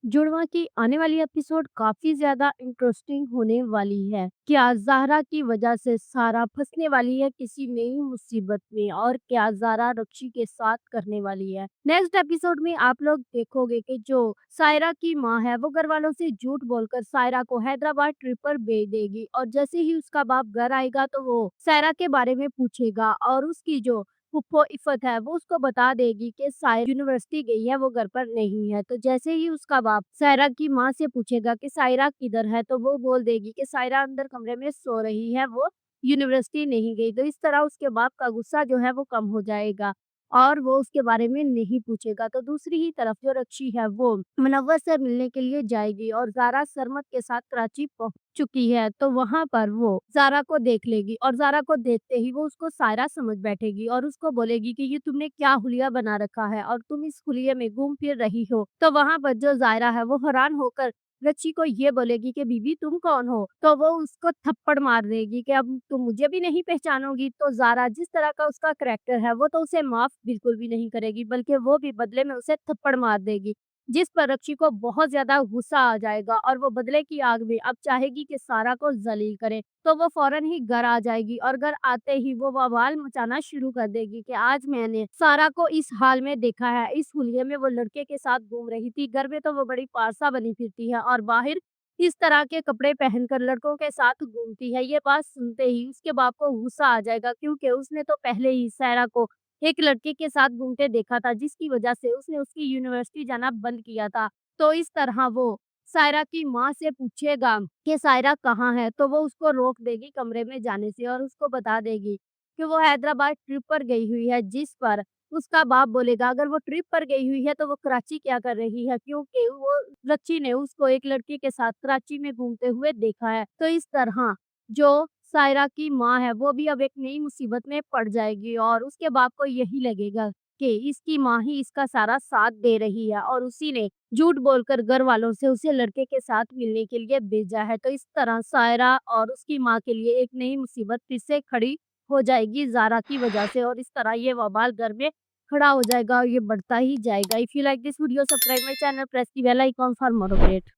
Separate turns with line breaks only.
जुड़वा की आने वाली एपिसोड काफी ज्यादा इंटरेस्टिंग होने वाली है। क्या ज़ाहरा की वजह से सारा फंसने वाली है किसी नई मुसीबत में और क्या ज़ाहरा रक्षी के साथ करने वाली है। नेक्स्ट एपिसोड में आप लोग देखोगे कि जो सायरा की माँ है वो घर वालों से झूठ बोलकर सायरा को हैदराबाद ट्रिप पर भेज देगी और जैसे ही उसका बाप घर आएगा तो वो सायरा के बारे में पूछेगा और उसकी जो फुप्पो इफ़त है वो उसको बता देगी कि सायरा यूनिवर्सिटी गई है, वो घर पर नहीं है। तो जैसे ही उसका बाप सायरा की माँ से पूछेगा कि सायरा किधर है, तो वो बोल देगी कि सायरा अंदर कमरे में सो रही है, वो यूनिवर्सिटी नहीं गई। तो इस तरह उसके बाप का गुस्सा जो है वो कम हो जाएगा और वो उसके बारे में नहीं पूछेगा। तो दूसरी ही तरफ जो रक्षी है वो मुनव्वर से मिलने के लिए जाएगी और ज़ारा सरमद के साथ कराची पहुँच चुकी है, तो वहाँ पर वो ज़ारा को देख लेगी और ज़ारा को देखते ही वो उसको सायरा समझ बैठेगी और उसको बोलेगी कि ये तुमने क्या हुलिया बना रखा है और तुम इस हुलिये में घूम फिर रही हो। तो वहाँ पर जो ज़ायरा है वो हैरान होकर रच्ची को ये बोलेगी कि बीबी तुम कौन हो? तो वो उसको थप्पड़ मार देगी कि अब तुम मुझे भी नहीं पहचानोगी। तो ज़ारा जिस तरह का उसका करैक्टर है वो तो उसे माफ़ बिल्कुल भी नहीं करेगी, बल्कि वो भी बदले में उसे थप्पड़ मार देगी। जिस पर रक्षी को बहुत ज़्यादा गुस्सा आ जाएगा और वो बदले की आग में अब चाहेगी कि सारा को ज़लील करे। तो वो फ़ौरन ही घर आ जाएगी और घर आते ही वो बवाल मचाना शुरू कर देगी कि आज मैंने सारा को इस हाल में देखा है। इस हुलिये में वो लड़के के साथ घूम रही थी। घर में तो वो बड़ी पारसा बनी फिरती है और बाहर इस तरह के कपड़े पहनकर लड़कों के साथ घूमती है। ये बात सुनते ही उसके बाप को गुस्सा आ जाएगा, क्योंकि उसने तो पहले ही सायरा को एक लड़के के साथ घूमते देखा था, जिसकी वजह से उसने उसकी यूनिवर्सिटी जाना बंद किया था। तो इस तरह वो सायरा की माँ से पूछेगा कि सायरा कहाँ है, तो वो उसको रोक देगी कमरे में जाने से और उसको बता देगी कि वो हैदराबाद ट्रिप पर गई हुई है। जिस पर उसका बाप बोलेगा अगर वो ट्रिप पर गई हुई है तो वो कराची क्या कर रही है, क्योंकि वो रच्ची ने उसको एक लड़के के साथ कराची में घूमते हुए देखा है। तो इस तरह जो सायरा की माँ है वो भी अब एक नई मुसीबत में पड़ जाएगी और उसके बाप को यही लगेगा कि इसकी माँ ही इसका सारा साथ दे रही है और उसी ने झूठ बोलकर घर वालों से उसे लड़के के साथ मिलने के लिए भेजा है। तो इस तरह सायरा और उसकी माँ के लिए एक नई मुसीबत फिर से खड़ी हो जाएगी ज़ारा की वजह से और इस तरह ये वबाल घर में खड़ा हो जाएगा और ये बढ़ता ही जाएगा। If you like this video subscribe my channel, press the bell icon for more update.